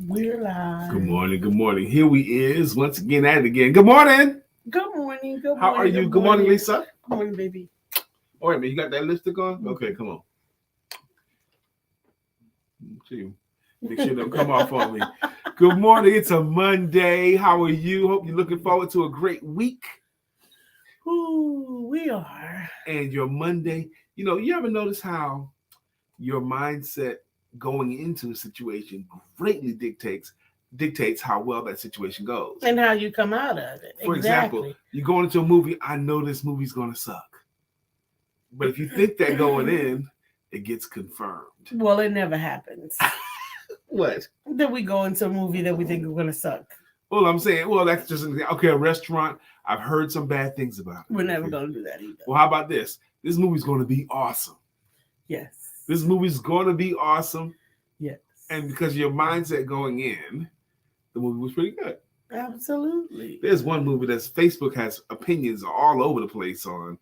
We're live. Good morning. Good morning. Here we is once again at it again. Good morning. Good morning. Good morning. How are you? Good morning, Lisa. Good morning, baby. Oh, wait a minute. You got that lipstick on? Okay, come on. See, make sure it don't come off on me. Good morning. It's a Monday. How are you? Hope you're looking forward to a great week. Ooh, we are. And your Monday, you ever notice how your mindset going into a situation greatly dictates how well that situation goes. And how you come out of it. For example, you're going into a movie, I know this movie's going to suck. But if you think that going in, it gets confirmed. Well, it never happens. What? That we go into a movie that we think is going to suck. Well, I'm saying, that's just okay. A restaurant, I've heard some bad things about it. We're never going to do that either. Well, how about this? This movie's going to be awesome. Yes. This movie's going to be awesome. Yes. And because your mindset going in, the movie was pretty good. Absolutely. There's one movie that Facebook has opinions all over the place on,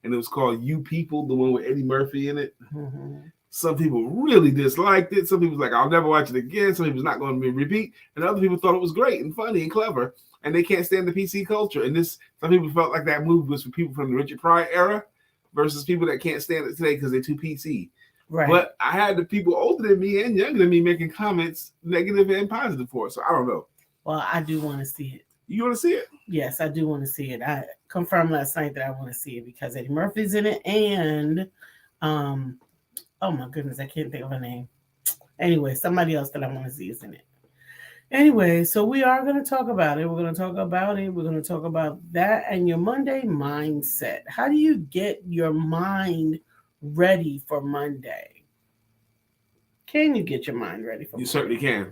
and it was called You People, the one with Eddie Murphy in it. Mm-hmm. Some people really disliked it. Some people was like, I'll never watch it again. Some people was not going to be repeat. And other people thought it was great and funny and clever. And they can't stand the PC culture. And some people felt like that movie was for people from the Richard Pryor era versus people that can't stand it today because they're too PC. Right. But I had the people older than me and younger than me making comments, negative and positive for it. So I don't know. Well, I do want to see it. You want to see it? Yes, I do want to see it. I confirmed last night that I want to see it because Eddie Murphy's in it and oh my goodness, I can't think of her name. Anyway, somebody else that I want to see is in it. Anyway, so we are going to talk about it. We're going to talk about it. We're going to talk about that and your Monday mindset. How do you get your mind ready for Monday? Can you get your mind ready for Monday? You certainly can.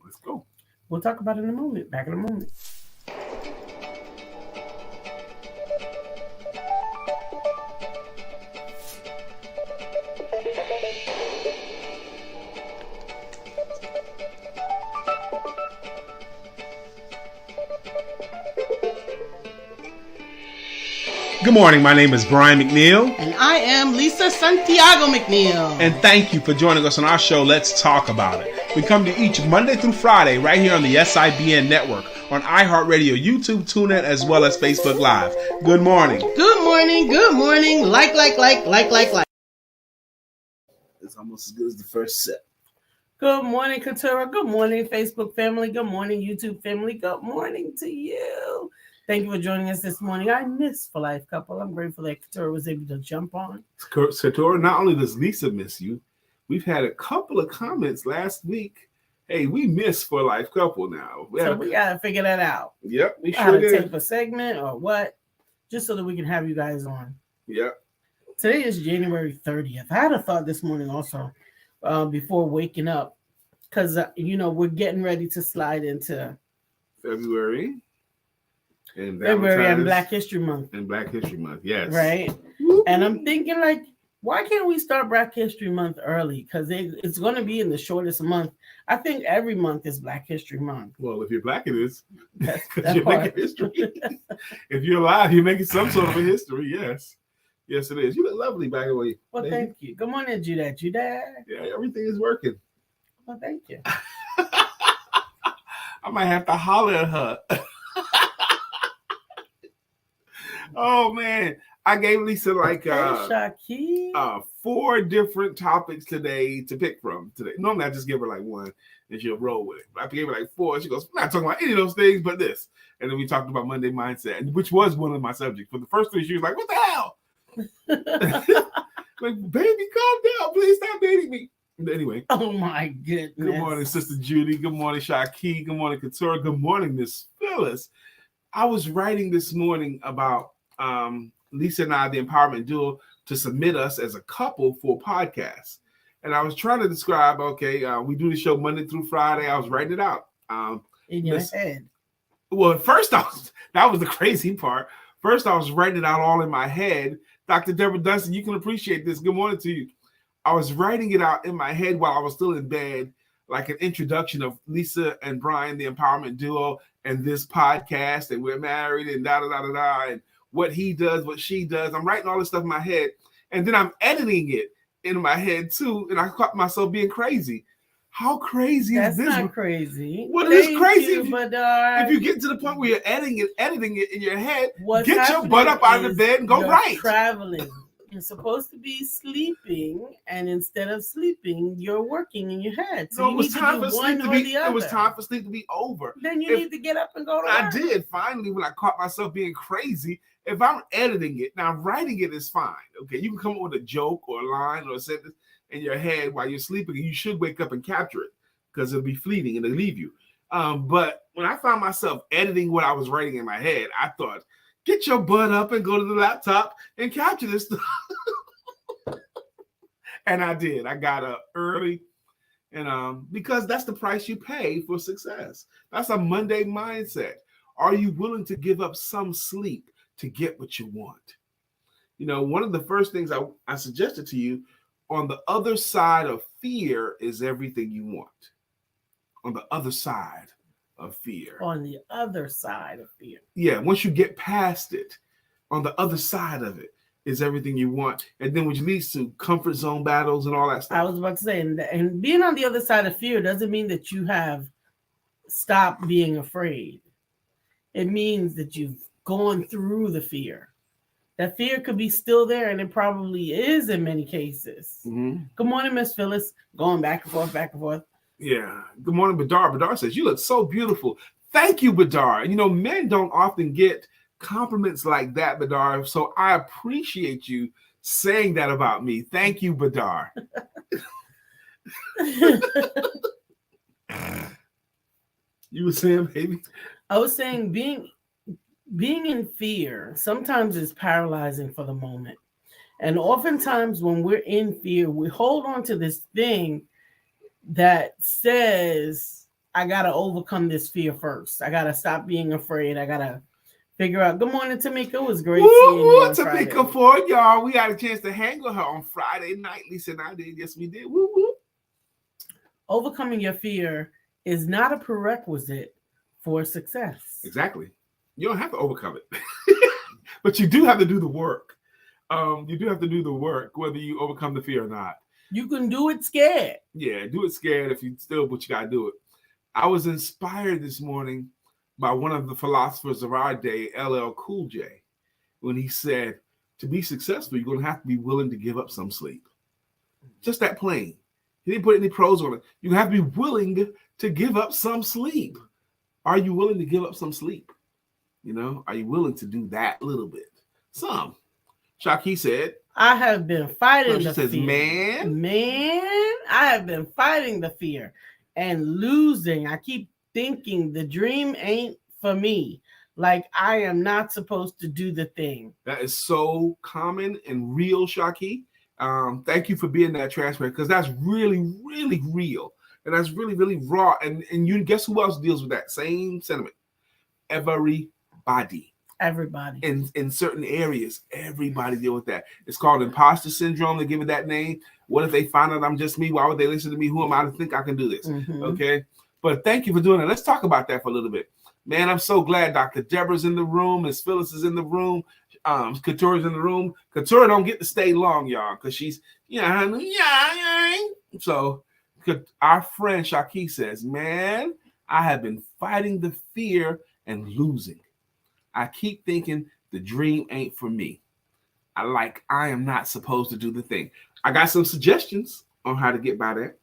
Let's go. We'll talk about it in a moment. Back in a moment. Good morning. My name is Brian McNeill. And I am Lisa Santiago McNeill. And thank you for joining us on our show, Let's Talk About It. We come to each Monday through Friday right here on the SIBN network, on iHeartRadio, YouTube, TuneIn, as well as Facebook Live. Good morning. Good morning. Good morning. Like. It's almost as good as the first set. Good morning, Katura. Good morning, Facebook family. Good morning, YouTube family. Good morning to you. Thank you for joining us this morning. I miss For Life Couple. I'm grateful that Katura was able to jump on. Katura, not only does Lisa miss you, we've had a couple of comments last week. Hey, we miss For Life Couple now. We got to figure that out. Yep, we sure did. Tape a segment or what, just so that we can have you guys on. Yep. Today is January 30th. I had a thought this morning also before waking up because, we're getting ready to slide into February. February and Black History Month. And Black History Month, yes. Right. And I'm thinking, why can't we start Black History Month early? Because it's going to be in the shortest month. I think every month is Black History Month. Well, if you're Black, it is. Because you're making history. If you're alive, you're making some sort of a history, yes. Yes, it is. You look lovely, by the way. Well, baby. Thank you. Good morning, Judah. Yeah, everything is working. Well, thank you. I might have to holler at her. Oh man, I gave Lisa Shaki. 4 different topics today to pick from today. Normally I just give her one and she'll roll with it. But I gave her 4. She goes, I'm not talking about any of those things but this. And then we talked about Monday mindset, which was one of my subjects. For the first 3, she was like, what the hell? Baby, calm down. Please stop dating me. But anyway. Oh my goodness. Good morning, Sister Judy. Good morning, Shaki. Good morning, Katura. Good morning, Miss Phyllis. I was writing this morning about Lisa and I, the empowerment duo, to submit us as a couple for podcasts. And I was trying to describe, we do the show Monday through Friday. I was writing it out. In your head. Well, first that was the crazy part. First, I was writing it out all in my head. Dr. Deborah Dunstan, you can appreciate this. Good morning to you. I was writing it out in my head while I was still in bed, like an introduction of Lisa and Brian, the empowerment duo, and this podcast, and we're married, and da-da-da-da-da, and what he does, what she does. I'm writing all this stuff in my head, and then I'm editing it in my head too, and I caught myself being crazy. How crazy That's is this? not crazy. What is crazy? Badar. If you get to the point where you're editing it in your head, What's get your butt up out of the bed and go you're right. Traveling. You're supposed to be sleeping, and instead of sleeping, you're working in your head. So it was time for sleep to be. It was time for sleep to be over. Then you need to get up and go to work. I did finally when I caught myself being crazy. If I'm editing it now, writing it is fine. Okay, you can come up with a joke or a line or a sentence in your head while you're sleeping, and you should wake up and capture it because it'll be fleeting and it'll leave you. But when I found myself editing what I was writing in my head, I thought, get your butt up and go to the laptop and capture this stuff. And I did. I got up early. And because that's the price you pay for success. That's a Monday mindset. Are you willing to give up some sleep to get what you want? You know, one of the first things I suggested to you, on the other side of fear is everything you want. On the other side of fear. On the other side of fear. Yeah, once you get past it, on the other side of it is everything you want. And then which leads to comfort zone battles and all that stuff. I was about to say, and being on the other side of fear doesn't mean that you have stopped being afraid. It means that you've gone through the fear. That fear could be still there, and it probably is in many cases. Mm-hmm. Good morning, Miss Phyllis. Going back and forth, back and forth. Yeah. Good morning, Badar. Badar says, you look so beautiful. Thank you, Badar. And you know, men don't often get compliments like that, Badar. So I appreciate you saying that about me. Thank you, Badar. You were saying, baby? I was saying being in fear sometimes is paralyzing for the moment. And oftentimes when we're in fear, we hold on to this thing that says, I got to overcome this fear first. I got to stop being afraid. I got to figure out. Good morning, Tamika. It was great seeing you on Friday. Tamika Ford, y'all. We had a chance to hang with her on Friday night. Lisa and I did. Yes, we did. Woo, woo. Overcoming your fear is not a prerequisite for success. Exactly. You don't have to overcome it. But you do have to do the work. You do have to do the work, whether you overcome the fear or not. You can do it scared. Yeah, do it scared if you still, but you got to do it. I was inspired this morning by one of the philosophers of our day, LL Cool J, when he said, to be successful, you're going to have to be willing to give up some sleep. Just that plain. He didn't put any pros on it. You have to be willing to give up some sleep. Are you willing to give up some sleep? You know, are you willing to do that little bit? Some. Shaki said, I have been fighting the says, fear. Man, I have been fighting the fear and losing. I keep thinking the dream ain't for me. Like I am not supposed to do the thing. That is so common and real, Shaki. Thank you for being that transparent, because that's really, really real. And that's really, really raw. And you guess who else deals with that same sentiment? Everybody. In certain areas, everybody deal with that. It's called imposter syndrome. They give it that name. What if they find out I'm just me? Why would they listen to me? Who am I to think I can do this? Mm-hmm. Okay. But thank you for doing it. Let's talk about that for a little bit. Man, I'm so glad Dr. Deborah's in the room. Miss Phyllis is in the room. Katura's in the room. Katura don't get to stay long, y'all, because she's, So our friend Shaki says, man, I have been fighting the fear and losing. I keep thinking the dream ain't for me. I am not supposed to do the thing. I got some suggestions on how to get by that.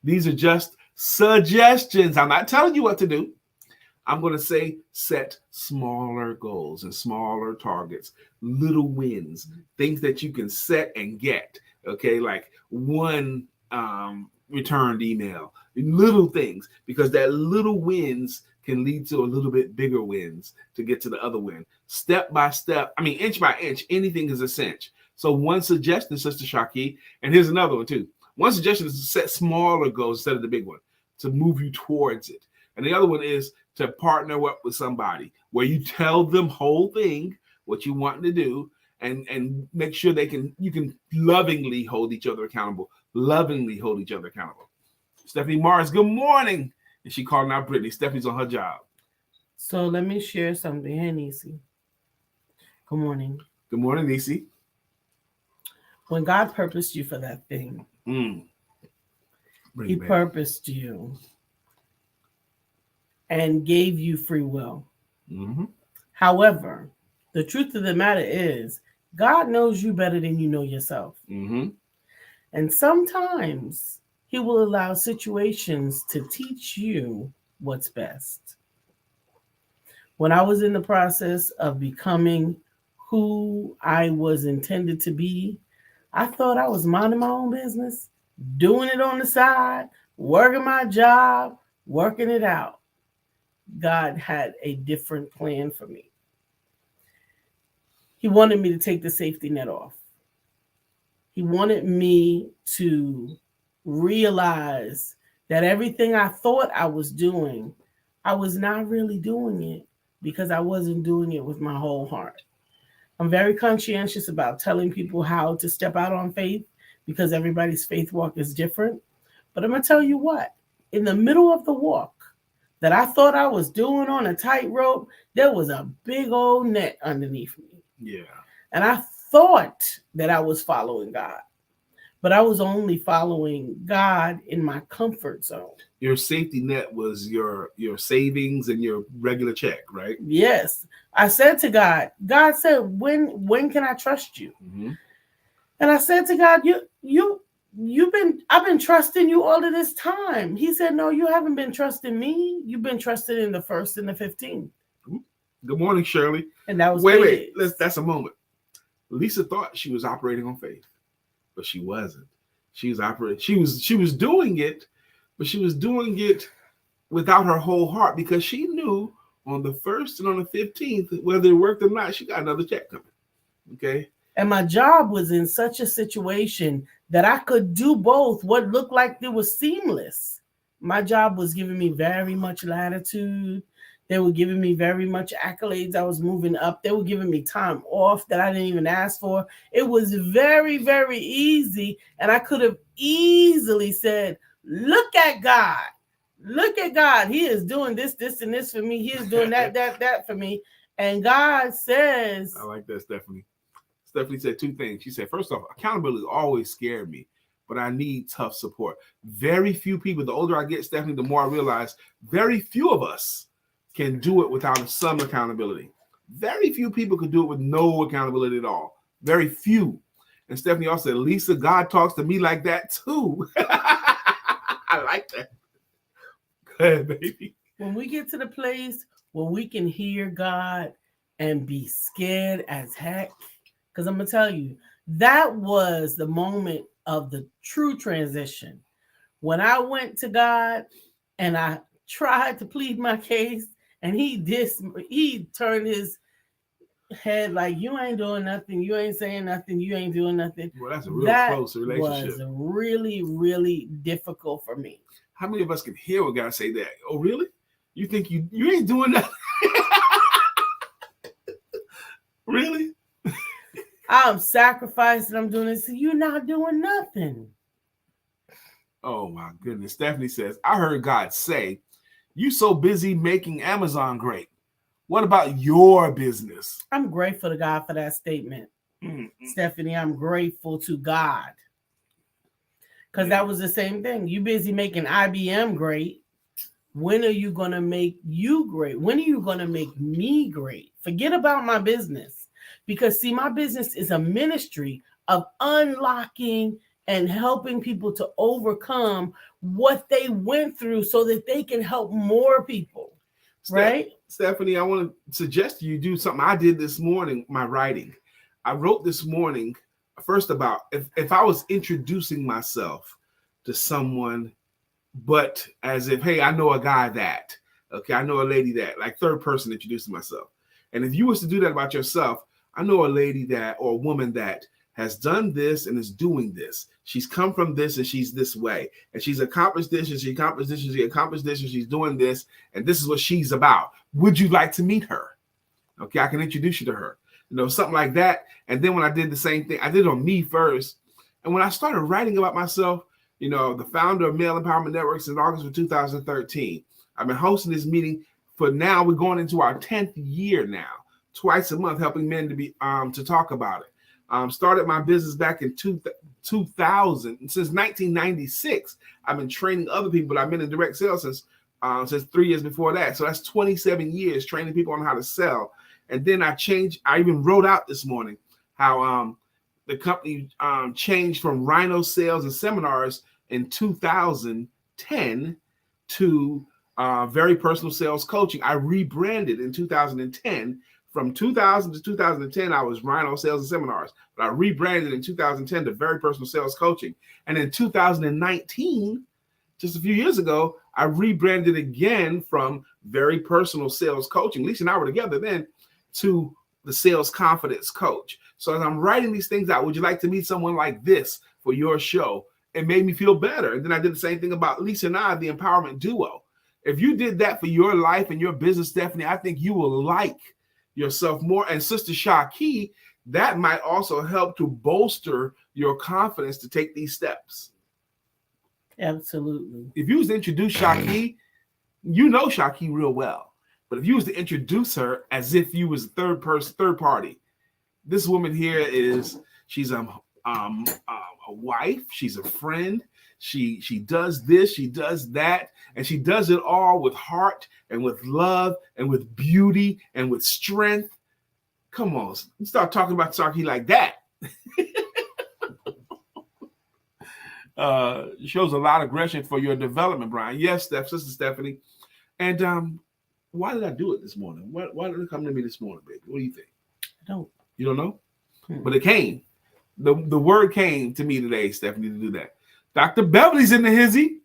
These are just suggestions. I'm not telling you what to do. I'm going to say set smaller goals and smaller targets, little wins, things that you can set and get. Okay, like one returned email, little things, because that little wins can lead to a little bit bigger wins to get to the other win. Step by step, inch by inch, anything is a cinch. So one suggestion, Sister Shaki, and here's another one too. One suggestion is to set smaller goals instead of the big one to move you towards it. And the other one is to partner up with somebody where you tell them whole thing, what you want to do, and make sure you can lovingly hold each other accountable. Stephanie Mars, good morning. And she calling out Brittany. Stephanie's on her job. So let me share something. Hey, Nisi. Good morning. Good morning, Nisi. When God purposed you for that thing, He purposed you and gave you free will. Mm-hmm. However, the truth of the matter is, God knows you better than you know yourself. Mm-hmm. And sometimes he will allow situations to teach you what's best. When I was in the process of becoming who I was intended to be, I thought I was minding my own business, doing it on the side, working my job, working it out. God had a different plan for me. He wanted me to take the safety net off. He wanted me to realize that everything I thought I was doing, I was not really doing it because I wasn't doing it with my whole heart. I'm very conscientious about telling people how to step out on faith because everybody's faith walk is different. But I'm going to tell you what, in the middle of the walk that I thought I was doing on a tightrope, there was a big old net underneath me. Yeah. And I thought that I was following God, but I was only following God in my comfort zone. Your safety net was your savings and your regular check, right? Yes. I said to God, God said, when can I trust you? Mm-hmm. And I said to God, I've been trusting you all of this time. He said, no, you haven't been trusting me. You've been trusting in the 1st and the 15th. Good morning, Shirley. And that was wait. That's a moment. Lisa thought she was operating on faith, but she wasn't. She was operating. She was doing it, but she was doing it without her whole heart because she knew on the 1st and on the 15th, whether it worked or not, she got another check coming. Okay. And my job was in such a situation that I could do both. What looked like it was seamless. My job was giving me very much latitude. They were giving me very much accolades. I was moving up. They were giving me time off that I didn't even ask for. It was very, very easy. And I could have easily said, look at God. Look at God. He is doing this, and this for me. He is doing that for me. And God says... I like that, Stephanie. Stephanie said 2 things. She said, first off, accountability always scared me, but I need tough support. Very few people, the older I get, Stephanie, the more I realize very few of us can do it without some accountability. Very few people could do it with no accountability at all. Very few. And Stephanie also said, Lisa, God talks to me like that too. I like that. Go ahead, baby. When we get to the place where we can hear God and be scared as heck, because I'm going to tell you, that was the moment of the true transition. When I went to God and I tried to plead my case, and he turned his head like, you ain't doing nothing, you ain't saying nothing, you ain't doing nothing. Well, that's a real close relationship. That was really, really difficult for me. How many of us can hear a guy say that? Oh, really? You think you ain't doing nothing? Really? I'm sacrificing, I'm doing this. You're not doing nothing. Oh, my goodness. Stephanie says, I heard God say, you so busy making Amazon great. What about your business? I'm grateful to God for that statement. Stephanie, I'm grateful to God. Because that was the same thing. You busy making IBM great. When are you going to make you great? When are you going to make me great? Forget about my business. Because, see, my business is a ministry of unlocking and helping people to overcome what they went through so that they can help more people. Right? Stephanie, I want to suggest you do something I did this morning, my writing. I wrote this morning, first about if I was introducing myself to someone, but as if, hey, I know a guy that, okay, I know a lady that, like third person introducing myself. And if you was to do that about yourself, I know a lady that, or a woman that has done this and is doing this. She's come from this and she's this way. And she's accomplished this and she accomplished this and she accomplished this and she's doing this. And this is what she's about. Would you like to meet her? Okay, I can introduce you to her. You know, something like that. And then when I did the same thing, I did it on me first. And when I started writing about myself, you know, the founder of Male Empowerment Networks in August of 2013, I've been hosting this meeting for now. We're going into our 10th year now, twice a month, helping men to be to talk about it. Started my business back in 2000. Since 1996, I've been training other people, but I've been in direct sales since 3 years before that. So that's 27 years training people on how to sell. And then I even wrote out this morning how the company changed from Rhino Sales and Seminars in 2010 to Very Personal Sales Coaching. I rebranded in 2010. From 2000 to 2010, I was Rhino Sales and Seminars, but I rebranded in 2010 to Very Personal Sales Coaching. And in 2019, just a few years ago, I rebranded again from Very Personal Sales Coaching. Lisa and I were together then, to the Sales Confidence Coach. So as I'm writing these things out, would you like to meet someone like this for your show? It made me feel better. And then I did the same thing about Lisa and I, the empowerment duo. If you did that for your life and your business, Stephanie, I think you will like yourself more. And Sister Shaki, that might also help to bolster your confidence to take these steps. Absolutely. If you was to introduce Shaki, you know Shaki real well. But if you was to introduce her as if you was a third party, this woman here she's a wife, she's a friend, she does this, she does that, and she does it all with heart and with love and with beauty and with strength. Come on, you start talking about Shaki like that. Shows a lot of aggression for your development, Brian. Yes, Sister Stephanie. And why did I do it this morning? Why did it come to me this morning, baby? What do you think? I don't. You don't know? But it came. The word came to me today, Stephanie, to do that. Dr. Beverly's in the hizzy.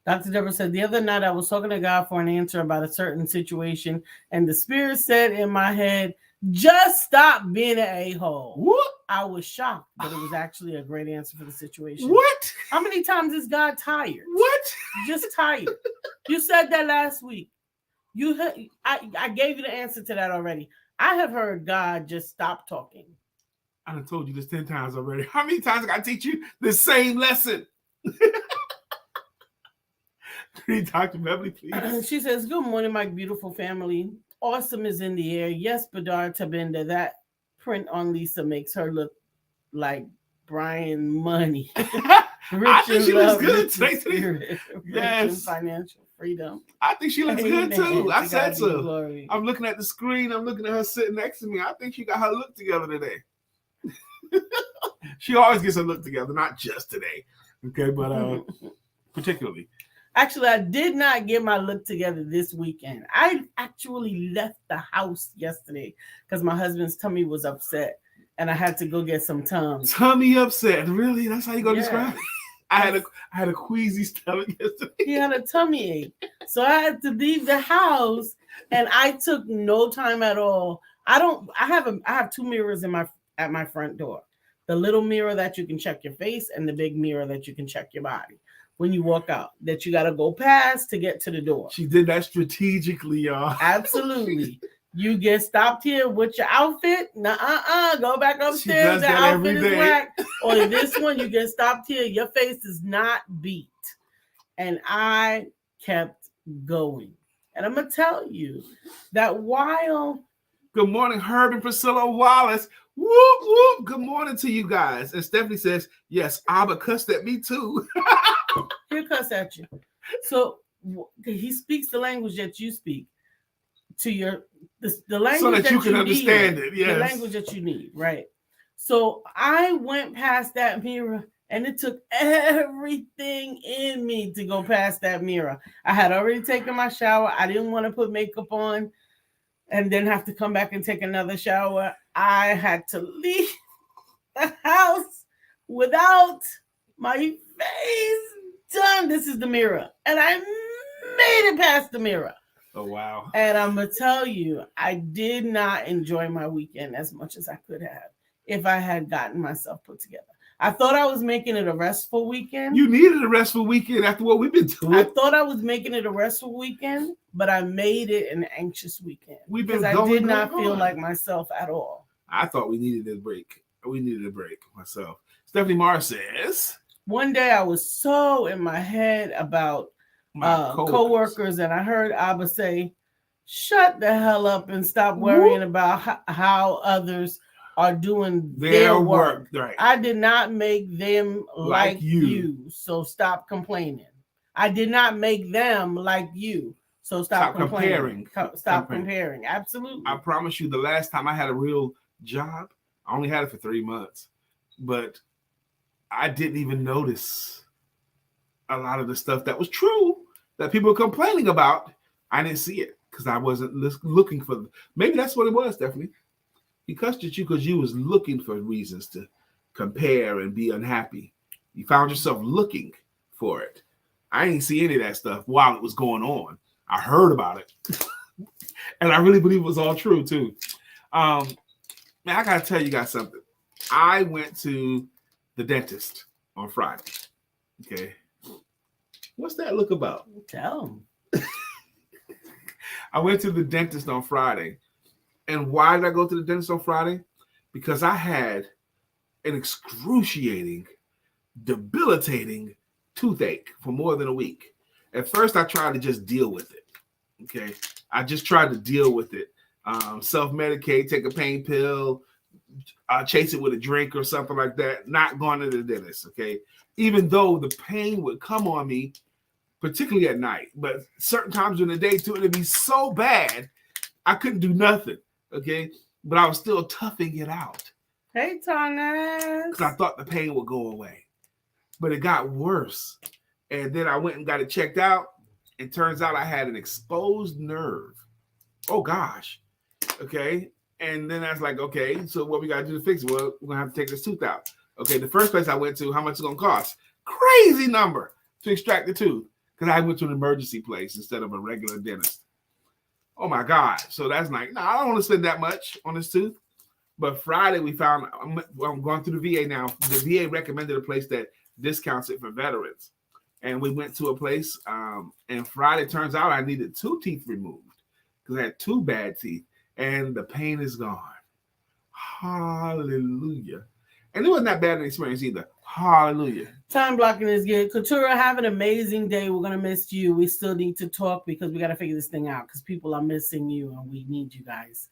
Dr. Deborah said, the other night I was talking to God for an answer about a certain situation, and the Spirit said in my head, just stop being an a-hole. What? I was shocked, but it was actually a great answer for the situation. What? How many times is God tired? What? Just tired. You said that last week. I gave you the answer to that already. I have heard God just stop talking. I done told you this 10 times already. How many times I got to teach you the same lesson? Dr. Beverly, please. She says, good morning, my beautiful family. Awesome is in the air. Yes, Badar Tabinda. That print on Lisa makes her look like Brian Money. I think she looks good. Yes. Financial freedom. I think she looks good too. I said so. Glory. I'm looking at the screen. I'm looking at her sitting next to me. I think she got her look together today. She always gets her look together, not just today. Okay, but particularly. Actually, I did not get my look together this weekend. I actually left the house yesterday because my husband's tummy was upset and I had to go get some Tums. Tummy upset? Really? That's how you gonna describe it? I had a queasy stomach yesterday. He had a tummy ache. So I had to leave the house and I took no time at all. I have two mirrors at my front door. The little mirror that you can check your face and the big mirror that you can check your body when you walk out, that you got to go past to get to the door. She did that strategically, y'all. Absolutely. You get stopped here with your outfit. Go back upstairs. The outfit is whack. Or this one, you get stopped here. Your face is not beat. And I kept going. And I'm going to tell you that while... Good morning, Herb and Priscilla Wallace. Whoop, whoop. Good morning to you guys. And Stephanie says, yes, Abba cussed at me too. He'll cuss at you. So he speaks the language that you speak to the language so that you can understand need, it. Yes. The language that you need, right? So I went past that mirror and it took everything in me to go past that mirror. I had already taken my shower. I didn't want to put makeup on and then have to come back and take another shower. I had to leave the house without my face done. This is the mirror. And I made it past the mirror. Oh, wow. And I'm going to tell you, I did not enjoy my weekend as much as I could have if I had gotten myself put together. I thought I was making it a restful weekend. You needed a restful weekend after what we've been doing. I thought I was making it a restful weekend, but I made it an anxious weekend. Because I did not feel like myself at all. I thought we needed a break. We needed a break myself. Stephanie Marr says, one day I was so in my head about coworkers, and I heard Abba say, shut the hell up and stop worrying about how others are doing their work. Right. I did not make them like you. So stop complaining. I did not make them like you. So stop comparing. Stop comparing. Absolutely. I promise you, the last time I had a real job, I only had it for 3 months, but I didn't even notice a lot of the stuff that was true that people were complaining about. I didn't see it because I wasn't looking for. Maybe that's what it was, Stephanie. He cussed at you because you was looking for reasons to compare and be unhappy. You found yourself looking for it. I didn't see any of that stuff while it was going on. I heard about it. And I really believe it was all true, too. Man, I got to tell you guys something. I went to the dentist on Friday. Okay. What's that look about? Tell him. I went to the dentist on Friday. And why did I go to the dentist on Friday? Because I had an excruciating, debilitating toothache for more than a week. At first, I tried to just deal with it. Okay. I just tried to deal with it. Self-medicate, take a pain pill, chase it with a drink or something like that. Not going to the dentist. Okay. Even though the pain would come on me, particularly at night, but certain times during the day too, it'd be so bad, I couldn't do nothing. Okay. But I was still toughing it out. Hey, Tarnaz. Because I thought the pain would go away. But it got worse. And then I went and got it checked out. It turns out I had an exposed nerve. Oh, gosh. Okay. And then I was like, okay, so what we got to do to fix it? Well, we're going to have to take this tooth out. Okay. The first place I went to, how much it's going to cost? Crazy number to extract the tooth. Because I went to an emergency place instead of a regular dentist. Oh, my God. So that's like, no, I don't want to spend that much on this tooth. But Friday we found, I'm going through the VA now. The VA recommended a place that discounts it for veterans. And we went to a place, and Friday turns out I needed 2 teeth removed because I had 2 bad teeth, and the pain is gone. Hallelujah. And it wasn't that bad an experience either. Hallelujah. Time blocking is good. Katura, have an amazing day. We're going to miss you. We still need to talk because we got to figure this thing out because people are missing you and we need you guys.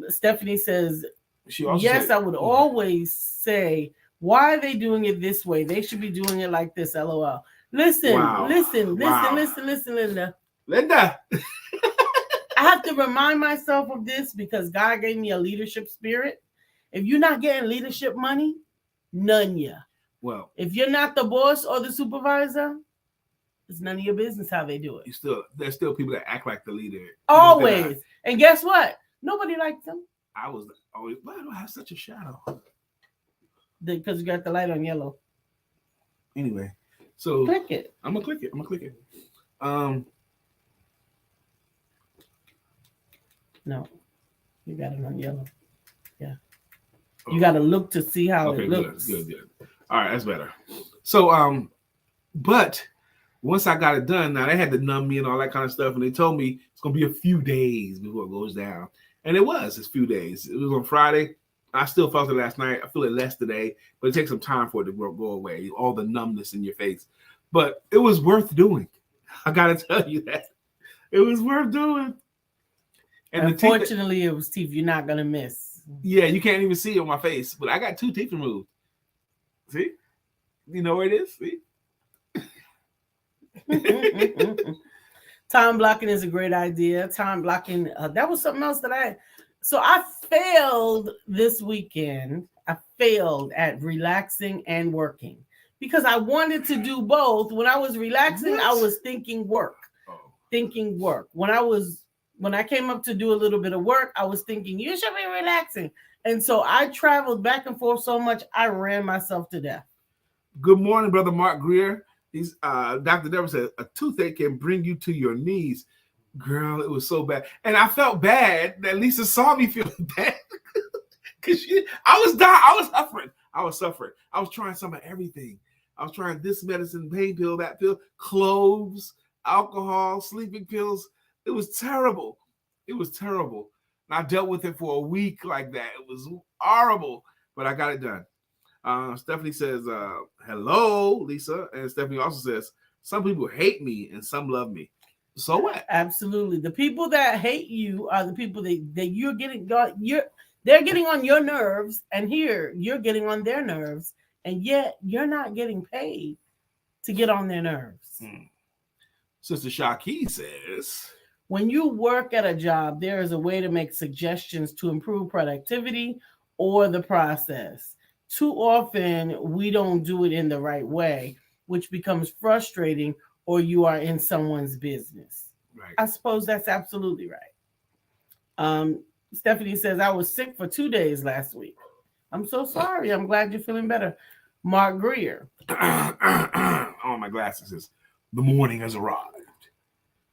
Stephanie says, yes, I would always say, why are they doing it this way? They should be doing it like this, LOL. Listen, listen, Linda. Linda. I have to remind myself of this because God gave me a leadership spirit. If you're not getting leadership money, none ya. Well, if you're not the boss or the supervisor, it's none of your business how they do it. There's still people that act like the leader. Always. And guess what? Nobody likes them. I was always, why do I have such a shadow? Because you got the light on yellow. Anyway, so click it. I'm gonna click it. No, you got it on yellow. Yeah. You got to look to see how it looks. Good. All right, that's better. So, but once I got it done, now they had to numb me and all that kind of stuff, and they told me it's gonna be a few days before it goes down, and it's a few days. It was on Friday. I still felt it last night. I feel it less today, but it takes some time for it to go away. All the numbness in your face, but it was worth doing. I gotta tell you that it was worth doing. And unfortunately, it was teeth you're not gonna miss. Yeah, you can't even see it on my face, but I got 2 teeth removed. See? You know where it is? See? Time blocking is a great idea. Time blocking, that was something else so I failed this weekend. I failed at relaxing and working because I wanted to do both. When I was relaxing, I was thinking work. When I came up to do a little bit of work, I was thinking, you should be relaxing. And so I traveled back and forth so much, I ran myself to death. Good morning, Brother Mark Greer. Dr. Deborah said, a toothache can bring you to your knees. Girl, it was so bad. And I felt bad that Lisa saw me feeling bad. Because I was dying. I was suffering. I was trying some of everything. I was trying this medicine, pain pill, that pill, cloves, alcohol, sleeping pills. It was terrible. And I dealt with it for a week like that. It was horrible, but I got it done. Stephanie says, hello, Lisa. And Stephanie also says, some people hate me and some love me. So what? Absolutely. The people that hate you are the people that you're getting. They're getting on your nerves, and here you're getting on their nerves, and yet you're not getting paid to get on their nerves. Sister Shaki says, when you work at a job, there is a way to make suggestions to improve productivity or the process. Too often, we don't do it in the right way, which becomes frustrating, or you are in someone's business. right. I suppose that's absolutely right. Stephanie says, I was sick for 2 days last week. I'm so sorry. I'm glad you're feeling better. Mark Greer. On my glasses says, the morning has arrived,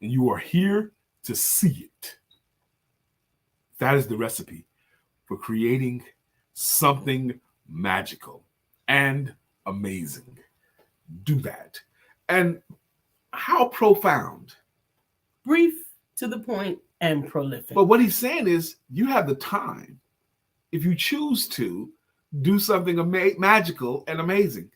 and you are here to see it. That is the recipe for creating something magical and amazing. Do that. And how profound. Brief, to the point, and prolific. But what he's saying is you have the time, if you choose to, do something magical and amazing.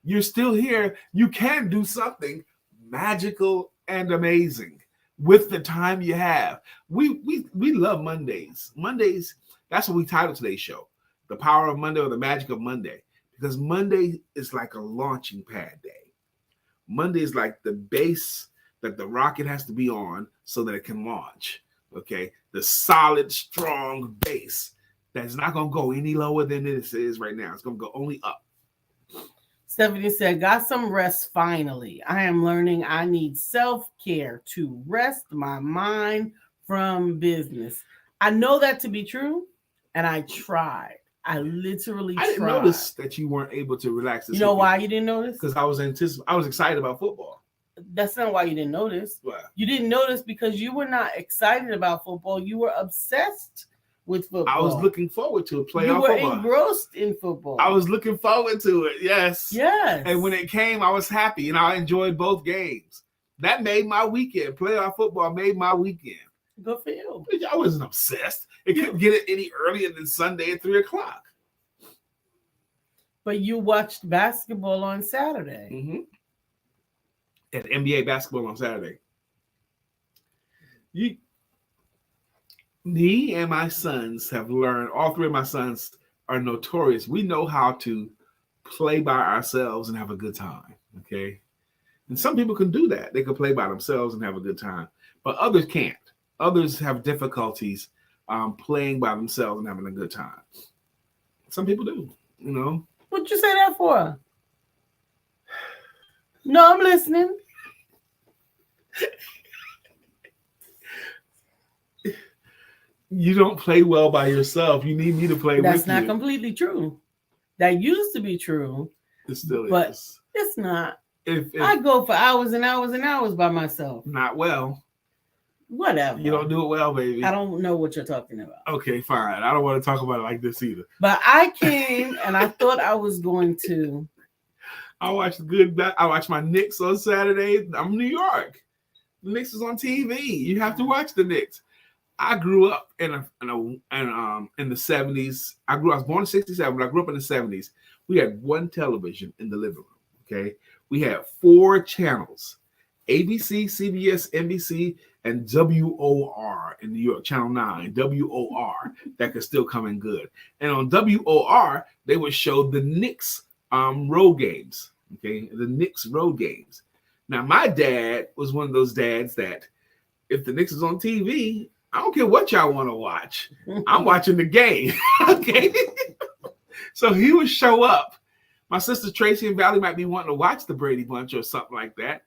You're still here. You can do something magical and amazing with the time you have. We love Mondays. Mondays, that's what we titled today's show. The Power of Monday or the Magic of Monday. Because Monday is like a launching pad day. Monday is like the base that the rocket has to be on so that it can launch. Okay? The solid, strong base that's not going to go any lower than it is right now. It's going to go only up. Stephanie said, got some rest finally. I am learning I need self-care to rest my mind from business. I know that to be true, and I tried. I literally tried. I didn't notice that you weren't able to relax this You know weekend. why you didn't notice? Because I was excited about football. That's not why you didn't notice. Wow. You didn't notice because you were not excited about football. You were obsessed with football. I was looking forward to a playoff You were football. engrossed in football. I was looking forward to it, yes. Yes. And when it came, I was happy, and I enjoyed both games. That made my weekend. Playoff football made my weekend. Good for you. I wasn't obsessed. It couldn't get it any earlier than Sunday at 3 o'clock. But you watched basketball on Saturday. Mm-hmm. At NBA basketball on Saturday. Me and my sons have learned, all three of my sons are notorious. We know how to play by ourselves and have a good time, okay? And some people can do that. They can play by themselves and have a good time, but others can't. Others have difficulties playing by themselves and having a good time. Some people do, you know? What'd you say that for? No, I'm listening. You don't play well by yourself. You need me to play with you. That's not completely true. That used to be true. It still but is. It's not. If I go for hours and hours and hours by myself. Not well. Whatever. You don't do it well, baby. I don't know what you're talking about. Okay, fine. I don't want to talk about it like this either. But I came and I thought I was going to. I watched my Knicks on Saturday. I'm in New York. The Knicks is on TV. You have to watch the Knicks. I grew up in the 70s. I was born in 67, but I grew up in the 70s. We had one television in the living room. Okay. We had 4 channels: ABC, CBS, NBC, and WOR in New York, Channel 9, WOR, that could still come in good. And on WOR, they would show the Knicks road games. Okay, the Knicks road games. Now, my dad was one of those dads that if the Knicks is on TV, I don't care what y'all want to watch. I'm watching the game. Okay. So he would show up. My sister Tracy and Valley might be wanting to watch the Brady Bunch or something like that.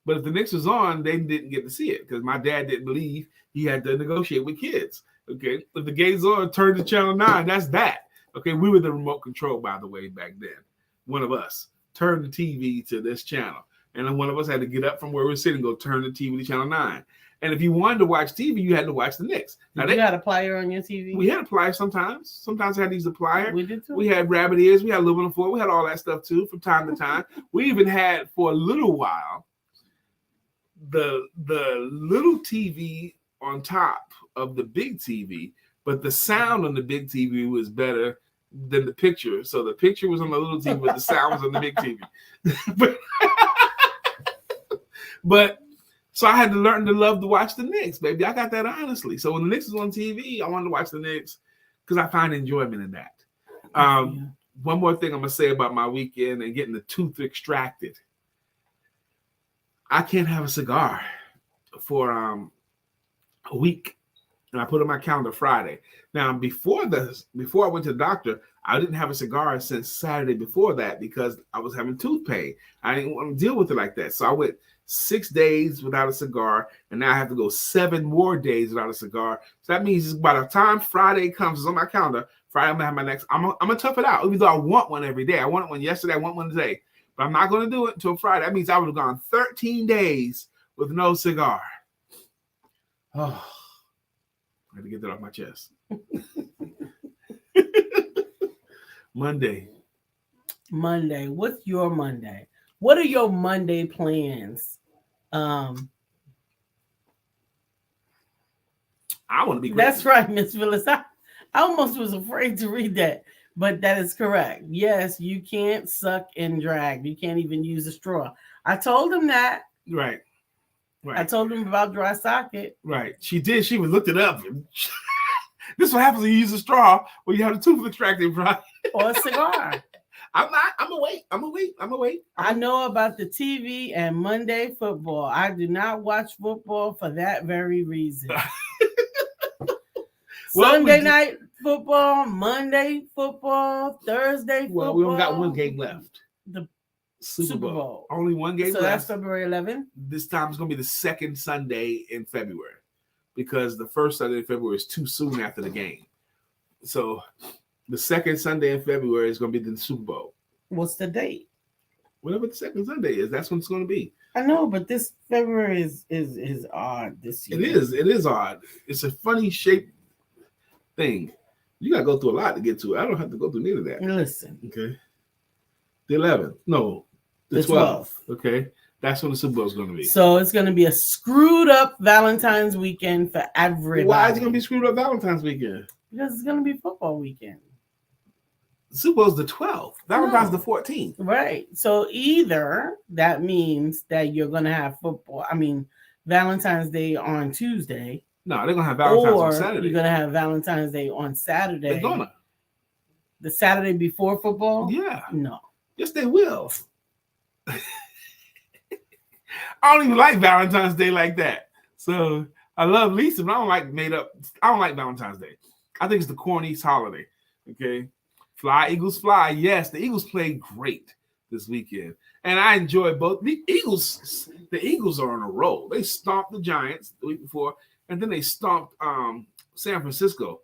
But if the Knicks was on, they didn't get to see it because my dad didn't believe he had to negotiate with kids. Okay. If the game's on, turn to Channel 9. That's that. Okay. We were the remote control, by the way, back then. One of us turned the TV to this channel. And then one of us had to get up from where we were sitting and go turn the TV to Channel 9. And if you wanted to watch TV, you had to watch the Knicks. Now, you had a plier on your TV? We had a plier sometimes. Sometimes I had to use a plier. We did too. We had rabbit ears. We had aluminum foil. We had all that stuff too from time to time. We even had, for a little while, the little TV on top of the big TV, but the sound on the big TV was better than the picture. So the picture was on the little TV, but the sound was on the big TV. but so I had to learn to love to watch the Knicks, baby. I got that honestly. So when the Knicks was on TV, I wanted to watch the Knicks. because I find enjoyment in that. One more thing I'm gonna say about my weekend and getting the tooth extracted. I can't have a cigar for a week, and I put on my calendar Friday. Now, before I went to the doctor, I didn't have a cigar since Saturday before that because I was having tooth pain. I didn't want to deal with it like that, so I went 6 days without a cigar, and now I have to go 7 more days without a cigar. So that means by the time Friday comes, it's on my calendar. Friday, I'm gonna have my next. I'm gonna tough it out, even though I want one every day. I wanted one yesterday. I want one today. But I'm not going to do it until Friday. That means I would have gone 13 days with no cigar. Oh, I had to get that off my chest. Monday. What's your Monday? What are your Monday plans? I want to be. That's right, Miss Phyllis. I almost was afraid to read that. But that is correct. Yes, you can't suck and drag. You can't even use a straw. I told him that. Right. I told him about dry socket. Right. She did. She even looked it up. This is what happens when you use a straw when you have the tooth extracted, right? Or a cigar. I'm gonna wait. I know about the TV and Monday football. I do not watch football for that very reason. Sunday night football, Monday football, Thursday football. Well, we only got one game left. The Super Bowl. Only one game left. So that's February 11th? This time it's going to be the second Sunday in February because the first Sunday in February is too soon after the game. So the second Sunday in February is going to be the Super Bowl. What's the date? Whatever the second Sunday is, that's when it's going to be. I know, but this February is odd this year. It is odd. It's a funny shape thing. You got to go through a lot to get to it. I don't have to go through neither of that. Listen. Okay. The 11th. No, the 12th. Okay. That's when the Super Bowl is going to be. So it's going to be a screwed up Valentine's weekend for everybody. Why is it going to be screwed up Valentine's weekend? Because it's going to be football weekend. The Super Bowl is the 12th. Valentine's the 14th. Right. So either that means that you're going to have Valentine's Day on Tuesday. No, they're going to have Valentine's on Saturday. You're going to have Valentine's Day on Saturday. They're going to. The Saturday before football? Yeah. No. Yes, they will. I don't even like Valentine's Day like that. So I love Lisa, but I don't like Valentine's Day. I think it's the corniest holiday. Okay. Fly, Eagles, fly. Yes, the Eagles played great this weekend. And I enjoy both. The Eagles are on a roll. They stomped the Giants the week before, and then they stomped San Francisco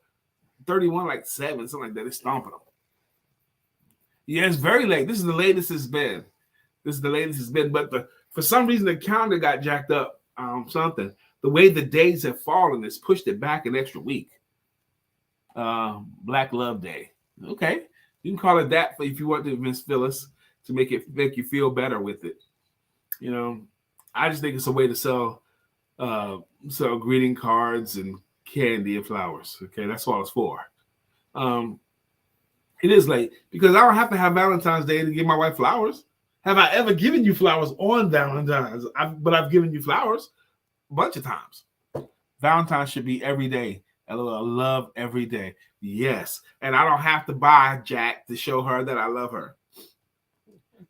31-7, something like that. They stomped them. Yeah, it's very late. This is the latest it's been. But for some reason, the calendar got jacked up. The way the days have fallen, it's pushed it back an extra week. Black Love Day. Okay, you can call it that if you want to, Miss Phyllis, to make you feel better with it. You know, I just think it's a way to sell greeting cards and candy and flowers. Okay, that's all it's for. It is late because I don't have to have Valentine's Day to give my wife flowers. Have I ever given you flowers on Valentine's? But I've given you flowers a bunch of times. Valentine's should be every day. I love every day. Yes. And I don't have to buy Jack to show her that I love her.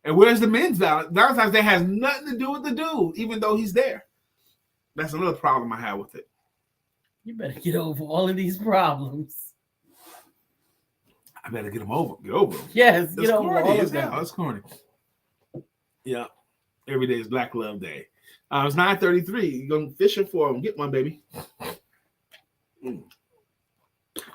And where's the men's Valentine's Day has nothing to do with the dude, even though he's there. That's another problem I have with it. You better get over all of these problems. I better get over them. Yes, get over all of them. It's corny. Yeah. Every day is Black Love Day. It's 9:33. You're going fishing for them. Get one, baby.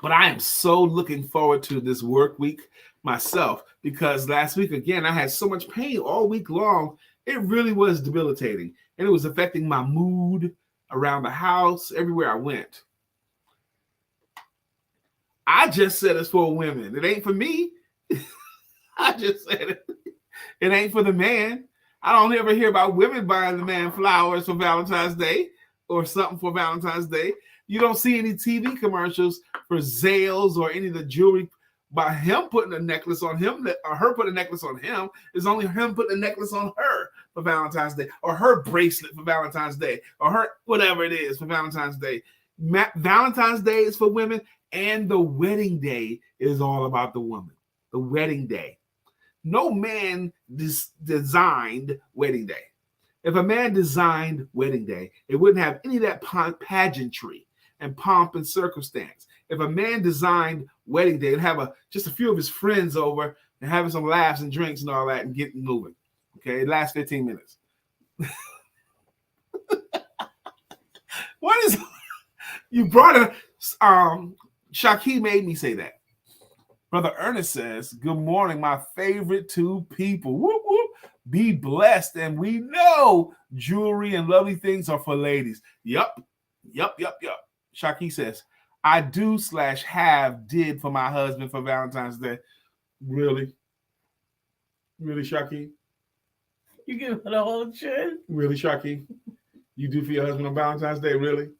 But I am so looking forward to this work week myself because last week, again, I had so much pain all week long. It really was debilitating. And it was affecting my mood around the house, everywhere I went. I just said it's for women. It ain't for me. I just said it. It ain't for the man. I don't ever hear about women buying the man flowers for Valentine's Day or something for Valentine's Day. You don't see any TV commercials for Zales or any of the jewelry by him putting a necklace on him or her putting a necklace on him. It's only him putting a necklace on her for Valentine's Day or her bracelet for Valentine's Day or her whatever it is for Valentine's Day. Valentine's Day is for women, and the wedding day is all about the woman. The wedding day. No man designed wedding day. If a man designed wedding day, it wouldn't have any of that pageantry and pomp and circumstance. If a man designed wedding day, it'd have just a few of his friends over and having some laughs and drinks and all that and getting moving. Okay, it lasts 15 minutes. What is you brought a Shaki made me say that. Brother Ernest says, good morning, my favorite two people. Whoop, whoop. Be blessed. And we know jewelry and lovely things are for ladies. Yup. Shaki says, I did for my husband for Valentine's Day. Really? Really, Shaki? You give her the whole shit? Really, Shaki? You do for your husband on Valentine's Day? Really?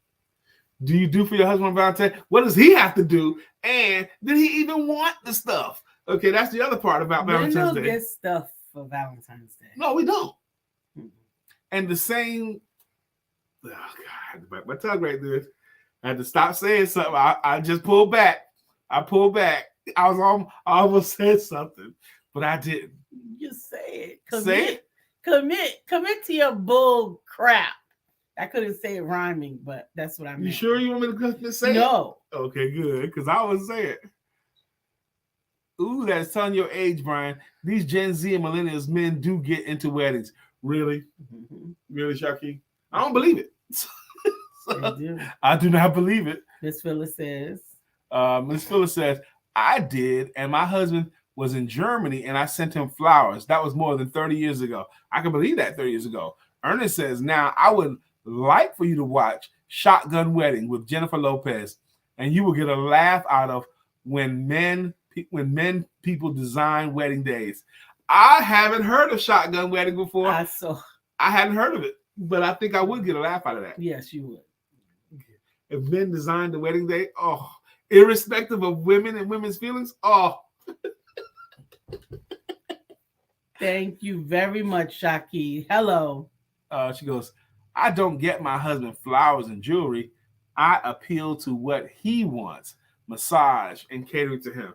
Do you do for your husband on Valentine's Day? What does he have to do? And did he even want the stuff? Okay, that's the other part about Valentine's Day. We don't get stuff for Valentine's Day. No, we don't. And the same, oh God, my tongue right there. I had to stop saying something. I just pulled back. I almost said something, but I didn't. Just say it. Say it. Commit to your bull crap. I couldn't say it rhyming, but that's what I meant. You sure you want me to say it? No. Okay, good, because I would say it. Ooh, that's telling your age, Brian. These Gen Z and millennials men do get into weddings. Really? Mm-hmm. Really, Shaki? I don't believe it. I do not believe it. Miss Phyllis says. I did, and my husband was in Germany, and I sent him flowers. That was more than 30 years ago. I can believe that 30 years ago. Ernest says, now I would like for you to watch Shotgun Wedding with Jennifer Lopez, and you will get a laugh out of when people design wedding days. I haven't heard of Shotgun Wedding before. I hadn't heard of it, but I think I would get a laugh out of that. Yes, you would. If men designed the wedding day, irrespective of women and women's feelings, Thank you very much, Shaki. Hello. She goes, I don't get my husband flowers and jewelry. I appeal to what he wants, massage and catering to him.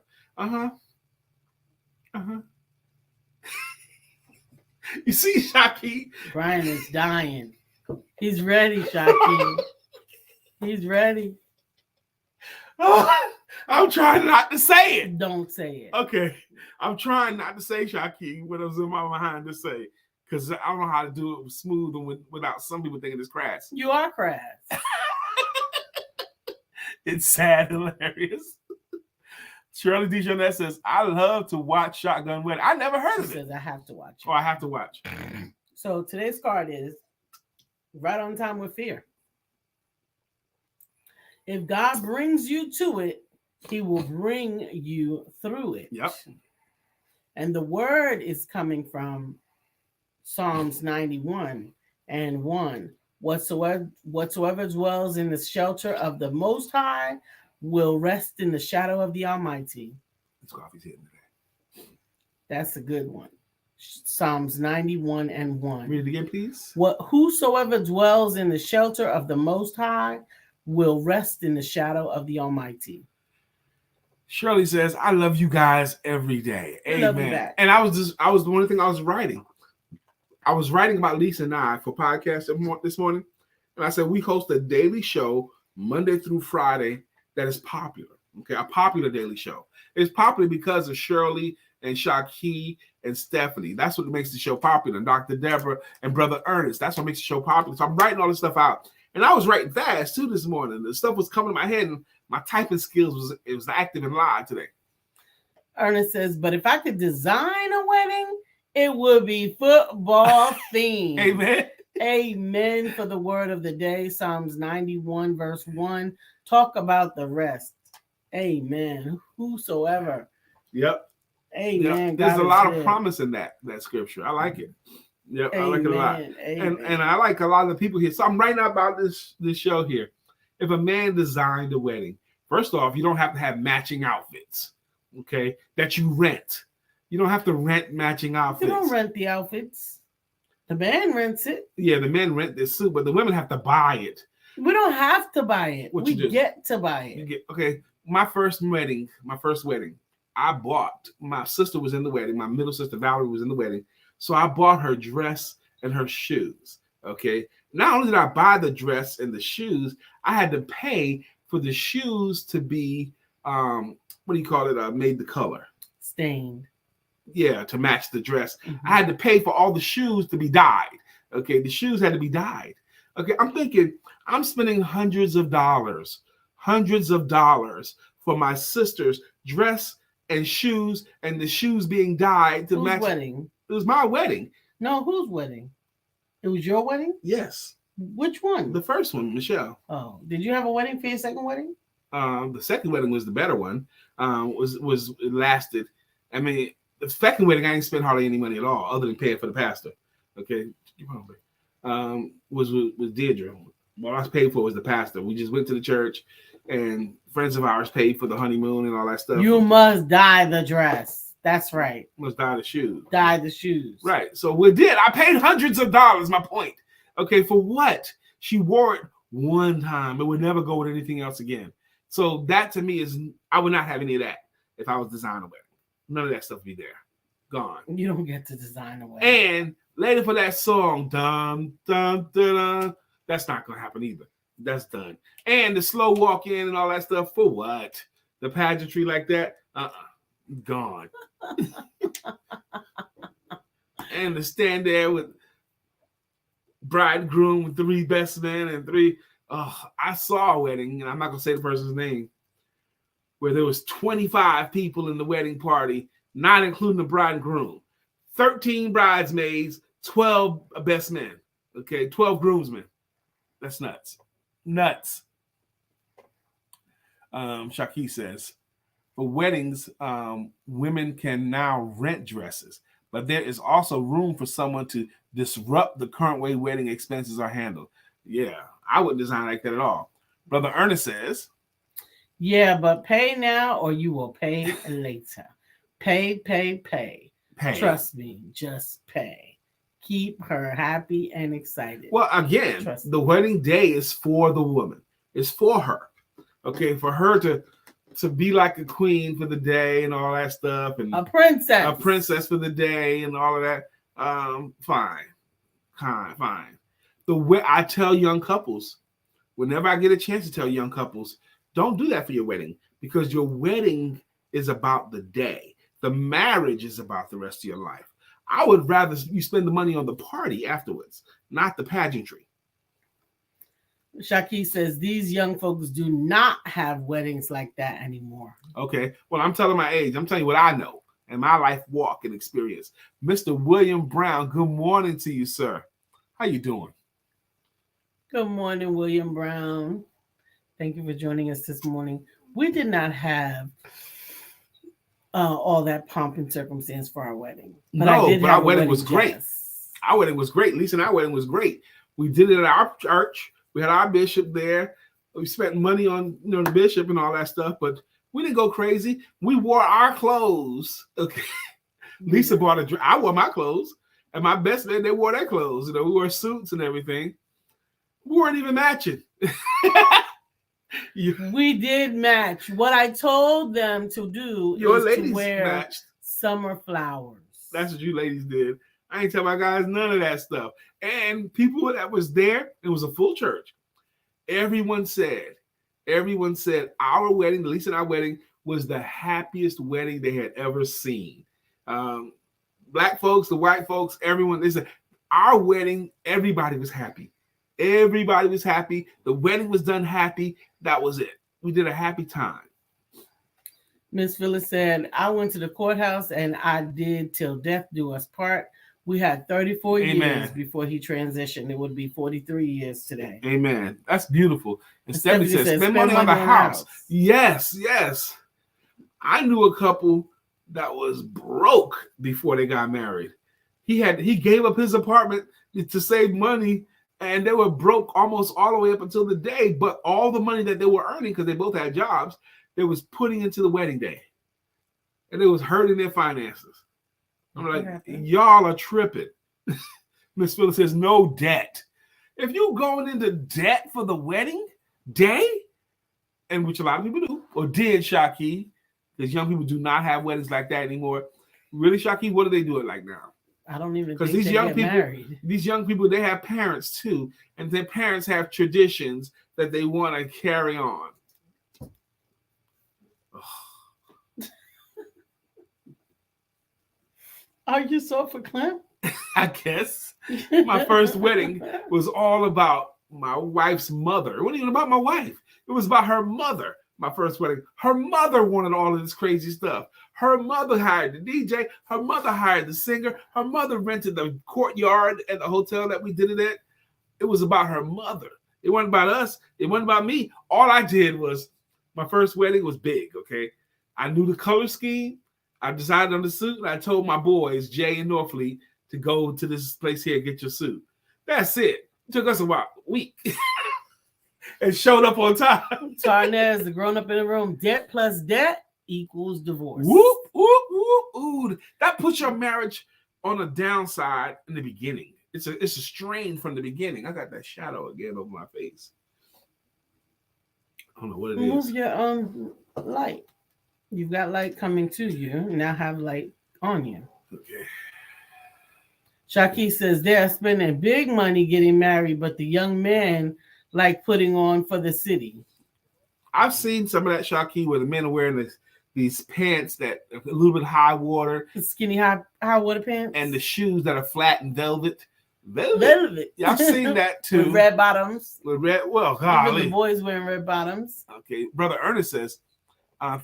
You see, Shaki? Brian is dying. He's ready, Shaki. He's ready. I'm trying not to say it. Don't say it. Okay. I'm trying not to say Shaki what was in my mind to say. Because I don't know how to do it smooth and without some people thinking it's crass. You are crass. It's sad, hilarious. Shirley Dijonette says, I love to watch Shotgun Wedding. I never heard of it. Says I have to watch it. I have to watch. So today's card is right on time with fear. If God brings you to it, he will bring you through it. Yep. And the word is coming from Psalms 91 and 1. Whatsoever dwells in the shelter of the Most High will rest in the shadow of the Almighty. It's coffee's hitting today. That's a good one. Psalms 91 and 1. Read it again, please. Whosoever dwells in the shelter of the Most High will rest in the shadow of the Almighty. Shirley says, I love you guys every day. Amen. Love you back. And I was the one thing I was writing. I was writing about Lisa and I for podcast this morning. And I said, we host a daily show Monday through Friday that is popular. Okay, a popular daily show. It's popular because of Shirley and Shaki and Stephanie. That's what makes the show popular. And Dr. Deborah and Brother Ernest. That's what makes the show popular. So I'm writing all this stuff out. And I was writing fast too this morning. The stuff was coming to my head and my typing skills was active and live today. Ernest says, but if I could design a wedding, it would be football themed. Amen. Amen for the word of the day. Psalms 91 verse 1. Talk about the rest. Amen. Whosoever. Yep. Amen. Yep. There's a lot of promise in that scripture. I like it. Yep. Amen. I like it a lot. And I like a lot of the people here. So I'm writing about this show here. If a man designed a wedding, first off, you don't have to have matching outfits, okay, that you rent. You don't have to rent matching outfits. You don't rent the outfits. The man rents it. Yeah, the men rent this suit, but the women have to buy it. We don't have to buy it. What we you do? get to buy it. You get okay. My first wedding. I bought. My sister was in the wedding. My middle sister Valerie was in the wedding. So I bought her dress and her shoes. Okay. Not only did I buy the dress and the shoes, I had to pay for the shoes to be what do you call it? Made the color. Stained. Yeah, to match the dress. Mm-hmm. I had to pay for all the shoes to be dyed. Okay, the shoes had to be dyed. Okay, I'm thinking I'm spending hundreds of dollars for my sister's dress and shoes, and the shoes being dyed to match. Whose wedding? It was my wedding. No, whose wedding? It was your wedding? Yes. Which one? The first one, Michelle. Oh, did you have a wedding for your second wedding? The second wedding was the better one. It lasted. I mean, the second wedding I didn't spend hardly any money at all, other than paying for the pastor. Okay, was Deirdre. What I was paid for was the pastor. We just went to the church, and friends of ours paid for the honeymoon and all that stuff. You must dye the dress. That's right. Must dye the shoes. Dye the shoes. Right. So we did. I paid hundreds of dollars. My point. Okay, for what? She wore it one time. It would never go with anything else again. So that to me is, I would not have any of that if I was designing a wedding. None of that stuff would be there. Gone. You don't get to design a wedding. And later for that song, dun, dun, dun, dun, that's not going to happen either. That's done. And the slow walk in and all that stuff, for what? The pageantry like that? Gone. And to stand there with bride and groom with 3 best men and 3. I saw a wedding, and I'm not going to say the person's name, where there was 25 people in the wedding party, not including the bride and groom. 13 bridesmaids, 12 best men. Okay, 12 groomsmen. That's nuts. Nuts. Shaki says, for weddings, women can now rent dresses, but there is also room for someone to disrupt the current way wedding expenses are handled. Yeah, I wouldn't design like that at all. Brother Ernest says, yeah, but pay now or you will pay later. Pay. Trust me, just pay. Keep her happy and excited. Well, again, the wedding day is for the woman. It's for her. Okay, for her to be like a queen for the day and all that stuff, and a princess for the day and all of that. Fine. The way I tell young couples, whenever I get a chance to tell young couples, don't do that for your wedding, because your wedding is about the day. The marriage is about the rest of your life. I would rather you spend the money on the party afterwards, not the pageantry. Shaki says these young folks do not have weddings like that anymore. Okay. Well, I'm telling my age. I'm telling you what I know and my life walk and experience. Mr. William Brown, good morning to you, sir. How you doing? Good morning, William Brown. Thank you for joining us this morning. We did not have all that pomp and circumstance for our wedding. But our wedding was great. Our wedding was great. Lisa and our wedding was great. We did it at our church. We had our bishop there. We spent money on the bishop and all that stuff, but we didn't go crazy. We wore our clothes. Okay. Lisa bought a dress. I wore my clothes. And my best man, they wore their clothes. We wore suits and everything. We weren't even matching. We did match. What I told them to do is to wear matched. Summer flowers. That's what you ladies did. I ain't tell my guys none of that stuff. And people that was there, it was a full church. Everyone said our wedding, the Lisa and our wedding, was the happiest wedding they had ever seen. Black folks, the white folks, everyone. They said our wedding, everybody was happy. Everybody was happy. The wedding was done happy. That was it. We did a happy time. Miss Phyllis said, I went to the courthouse and I did Till Death Do Us Part. We had 34 years before he transitioned. It would be 43 years today. Amen. That's beautiful. And Stephanie says, spend money on the house. Yes. I knew a couple that was broke before they got married. He gave up his apartment to save money, and they were broke almost all the way up until the day. But all the money that they were earning, because they both had jobs, they was putting into the wedding day. And it was hurting their finances. I'm like, y'all are tripping. Miss Phyllis says, no debt. If you going into debt for the wedding day, and which a lot of people do, or did, Shaki, because young people do not have weddings like that anymore. Really, Shaki, what do they do it like now? I don't even Because think these they young get people, married. these young people, they have parents too, and their parents have traditions that they want to carry on. Are you so for Clem? I guess my first wedding was all about my wife's mother. It wasn't even about my wife. It was about her mother. My first wedding. Her mother wanted all of this crazy stuff. Her mother hired the DJ. Her mother hired the singer. Her mother rented the courtyard at the hotel that we did it at. It was about her mother. It wasn't about us. It wasn't about me. All I did was, my first wedding was big, okay? I knew the color scheme. I decided on the suit, and I told my boys, Jay and Norfleet, to go to this place here and get your suit. That's it. It took us about a week. And showed up on time. Tarnaz, the grown up in the room, debt plus debt equals divorce. Whoop, whoop, whoop, ooh. That puts your marriage on a downside in the beginning. It's a strain from the beginning. I got that shadow again over my face. I don't know what it Move is. your light. You've got light coming to you. Now have light on you. Okay. Shaki says they're spending big money getting married, but the young men like putting on for the city. I've seen some of that, Shaki, where the men are wearing these pants that are a little bit high water. The skinny high water pants. And the shoes that are flat and velvet. Velvet. Yeah, I've seen that too. With red bottoms. With red, well, Even golly. the boys wearing red bottoms. Okay, Brother Ernest says,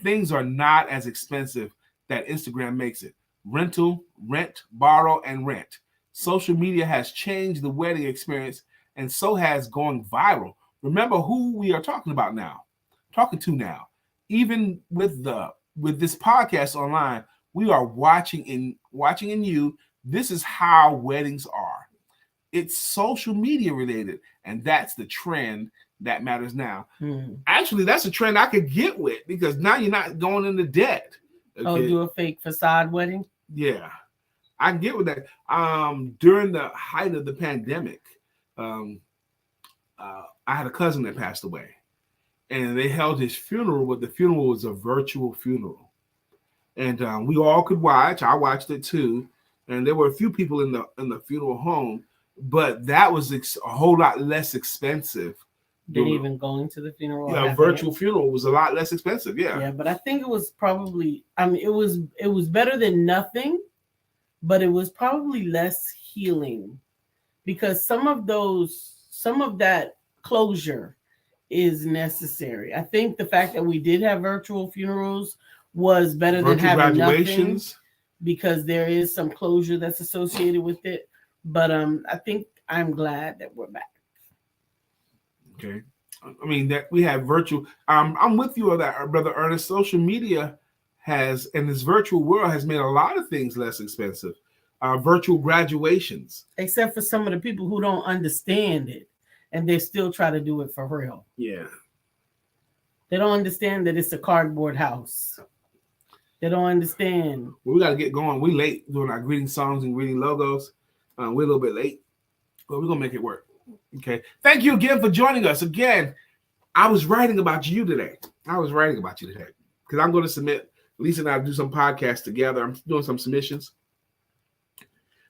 things are not as expensive that Instagram makes it. Rental, rent, borrow, and rent. Social media has changed the wedding experience, and so has going viral. Remember who we are talking to now. Even with this podcast online, we are watching in you. This is how weddings are. It's social media related, and that's the trend that matters now. Actually, that's a trend I could get with, because now you're not going into debt. Okay? Oh, do a fake facade wedding? Yeah, I can get with that. During the height of the pandemic, I had a cousin that passed away, and they held his funeral, but the funeral was a virtual funeral. And we all could watch. I watched it too. And there were a few people in the funeral home, but that was a whole lot less expensive than even going to the funeral. Yeah, a virtual funeral was a lot less expensive. Yeah, but I think it was probably. I mean, it was better than nothing, but it was probably less healing, because some of that closure is necessary. I think the fact that we did have virtual funerals was better than having graduations, nothing, because there is some closure that's associated with it. But I think I'm glad that we're back. Okay. I mean, that we have virtual. I'm with you on that, Brother Ernest. Social media has, and this virtual world has made a lot of things less expensive. Virtual graduations. Except for some of the people who don't understand it, and they still try to do it for real. Yeah. They don't understand that it's a cardboard house. They don't understand. Well, we got to get going. We're late doing our greeting songs and greeting logos. We're a little bit late, but we're going to make it work. Okay. Thank you again for joining us. Again, I was writing about you today. Because I'm going to submit, Lisa and I do some podcasts together. I'm doing some submissions.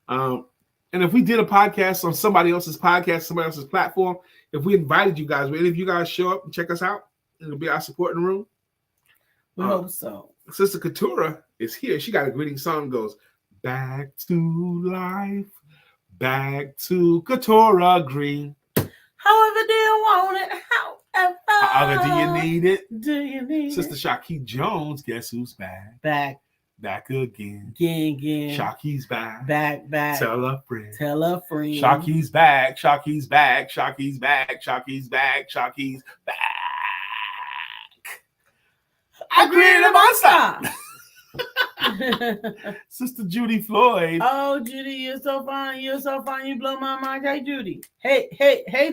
And if we did a podcast on somebody else's podcast, somebody else's platform, if we invited you guys, will any of you guys show up and check us out? It'll be our support in the room. We hope so. Sister Katura is here. She got a greeting song, goes, back to life, back to Katura Green. However do you want it? However do you need it? Do you need Sister it? Shaki Jones, guess who's back? Back again. Again. Shaki's back. Back. Tell a friend. Shaki's back. I created a monster. Sister Judy Floyd. Oh, Judy, you're so fine. You blow my mind. Hey, Judy. Hey,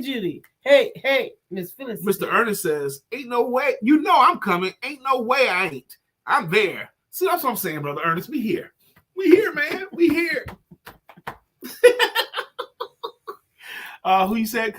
Judy. Hey, Miss Phyllis. Mr. Ernest says, ain't no way. You know I'm coming. Ain't no way I ain't. I'm there. See, that's what I'm saying, Brother Ernest. We here. We here, man. We here. Who you said?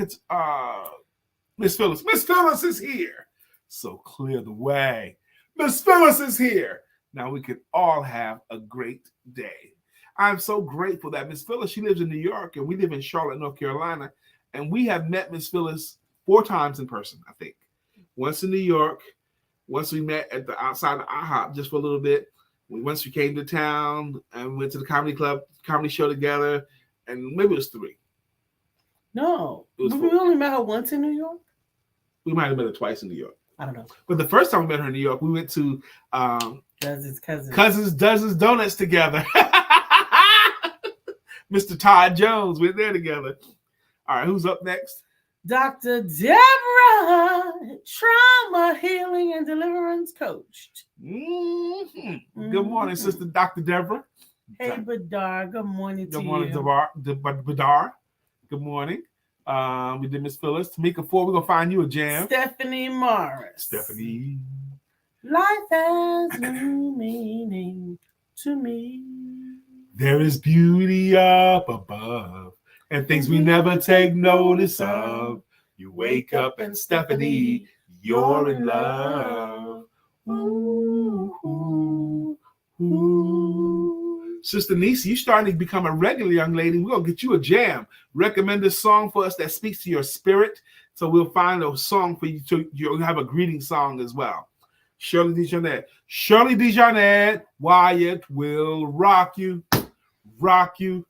Miss Phyllis. Miss Phyllis is here. So clear the way. Miss Phyllis is here. Now we can all have a great day. I'm so grateful that Miss Phyllis, she lives in New York and we live in Charlotte, North Carolina. And we have met Miss Phyllis 4 times in person, I think. Once in New York. Once we met at the outside of IHOP just for a little bit. Once we came to town and went to the comedy club, comedy show together. And maybe it was 3. No. It was We 4. only met her once in New York? We might have met her twice in New York. I don't know. But the first time we met her in New York, we went to Cousins Dozens Donuts together. Mr. Todd Jones, we're there together. All right, who's up next? Dr. Deborah, trauma healing and deliverance coach. Mm-hmm. Good morning, Sister Dr. Deborah. Hey, Badar. Good morning to you. Good morning, Badar. Good morning. We did Miss Phyllis. Tamika 4, we're going to find you a jam. Stephanie Morris. Stephanie. Life has no meaning to me. There is beauty up above and things we never take notice of. You wake up and Stephanie, you're in love. Ooh, ooh, ooh. Sister Nisi, you're starting to become a regular young lady. We're going to get you a jam. Recommend a song for us that speaks to your spirit. So we'll find a song for you. You'll have a greeting song as well. Shirley DeJarnette. Shirley DeJarnette, Wyatt will rock you. Rock you.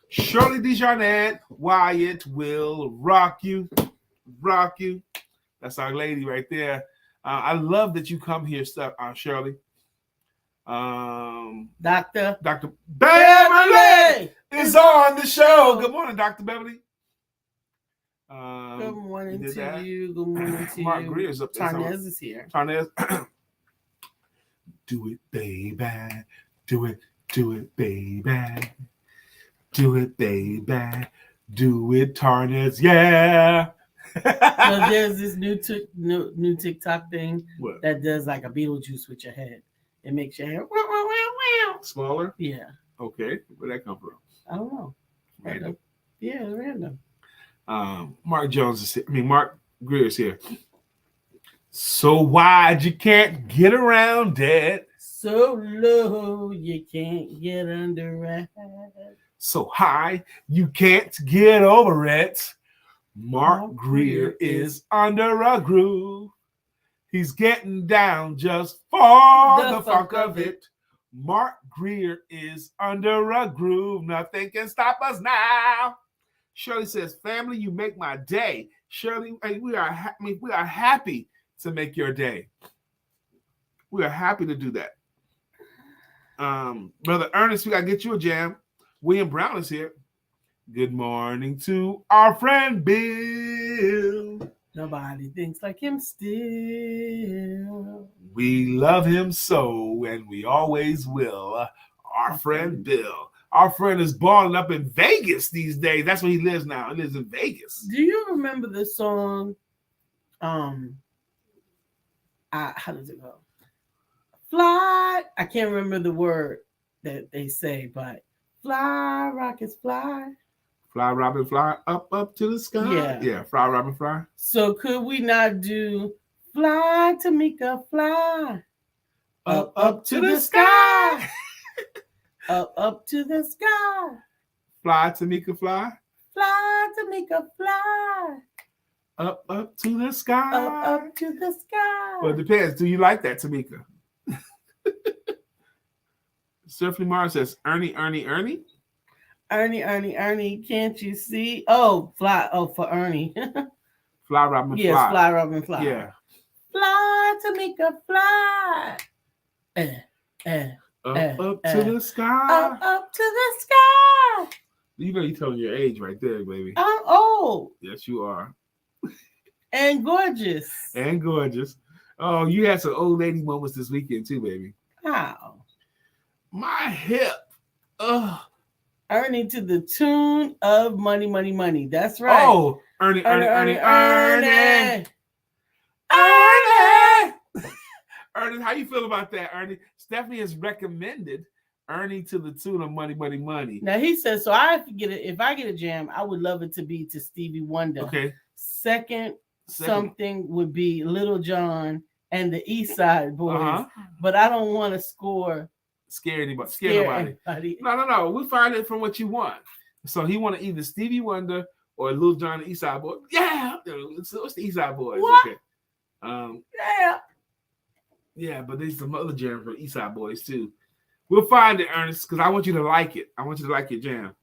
Shirley DeJarnette, Wyatt will rock you. Rock you. That's our lady right there. I love that you come here, Shirley. Dr. Beverly is on the show. Good morning, Dr. Beverly. Good morning to you. Good morning to Mark you. Greer's up there. Tarnaz is here. Tarnaz. Do it, baby. Do it, baby. Do it, baby. Do it, Tarnaz. Yeah. So there's this new TikTok thing What? that does like a Beetlejuice with your head. It makes your hair Smaller? Yeah. Okay. Where'd that come from? I don't know. Random. Yeah, random. Mark Jones is here. Mark Greer is here. So wide you can't get around it. So low you can't get under it. So high you can't get over it. Mark Greer is under a groove. He's getting down just for the funk of it. Mark Greer is under a groove. Nothing can stop us now. Shirley says, family, you make my day. Shirley, we are happy to make your day. We are happy to do that. Brother Ernest, we got to get you a jam. William Brown is here. Good morning to our friend Bill. Nobody thinks like him still. We love him so, and we always will. Our friend Bill. Our friend is balling up in Vegas these days. That's where he lives now. He lives in Vegas. Do you remember the song? How does it go? Fly. I can't remember the word that they say, but fly, rockets, fly. Fly, Robin, fly, up to the sky. Yeah, fly, Robin, fly. So could we not do fly, Tamika, fly? Up to the sky. Up to the sky. Fly, Tamika, fly. Fly, Tamika, fly. Up to the sky. Up to the sky. Well, it depends. Do you like that, Tamika? Stephanie Mars says, Ernie. Ernie, can't you see? Oh, fly. Oh, for Ernie. Fly, Robin, yes, fly. Fly, Robin, fly. Yeah. Fly, Tamika, fly. Up to the sky. Up to the sky. You know you're telling your age right there, baby. I'm old. Yes, you are. And gorgeous. And gorgeous. Oh, you had some old lady moments this weekend too, baby. How? My hip. Ugh. Ernie to the tune of Money, Money, Money. That's right. Oh, Ernie. Ernie, how you feel about that, Ernie? Stephanie has recommended Ernie to the tune of money, money, money. Now he says, so if I get a jam, I would love it to be to Stevie Wonder. Okay. Second. Something would be Little John and the East Side Boys, but I don't want to scare nobody. No. We find it from what you want. So he want to either Stevie Wonder or Little John and the East Side Boys. Yeah, it's the East Side Boys. What? Okay. Yeah, but there's some other jam for East Side Boys too. We'll find it, Ernest, because I want you to like it. I want you to like your jam.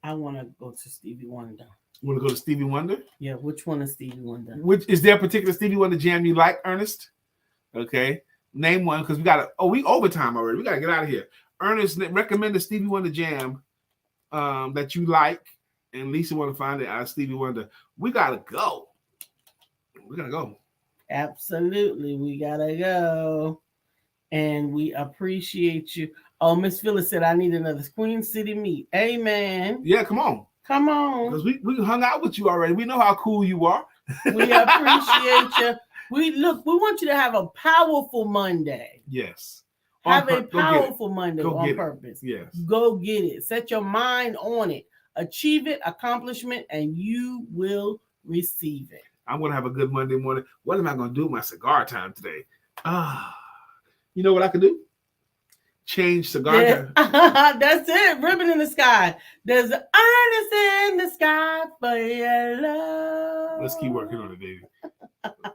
I want to go to Stevie Wonder. You want to go to Stevie Wonder? Yeah, which one is Stevie Wonder? Which is there a particular Stevie Wonder jam you like, Ernest? Okay, name one because we overtime already. We gotta get out of here. Ernest, recommend a Stevie Wonder jam that you like, and Lisa want to find it out of Stevie Wonder. We gotta go. Absolutely, we gotta go, and we appreciate you. Oh, Miss Phyllis said I need another Queen City meet. Amen. Yeah, come on. Come on. Because we hung out with you already. We know how cool you are. We appreciate you. We want you to have a powerful Monday. Yes. Have a powerful Monday on purpose. Yes. Go get it. Set your mind on it. Achieve it, accomplishment, and you will receive it. I'm going to have a good Monday morning. What am I going to do with my cigar time today? You know what I can do? Change cigar time. That's it. Ribbon in the sky. There's an earnest in the sky for your love. Let's keep working on it, baby.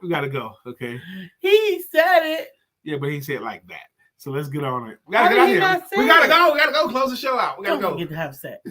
We got to go, okay? He said it. Yeah, but he said it like that. So let's get on it. We got to get out here. We got to go. We got to go close the show out. We got to go. Get to have sex.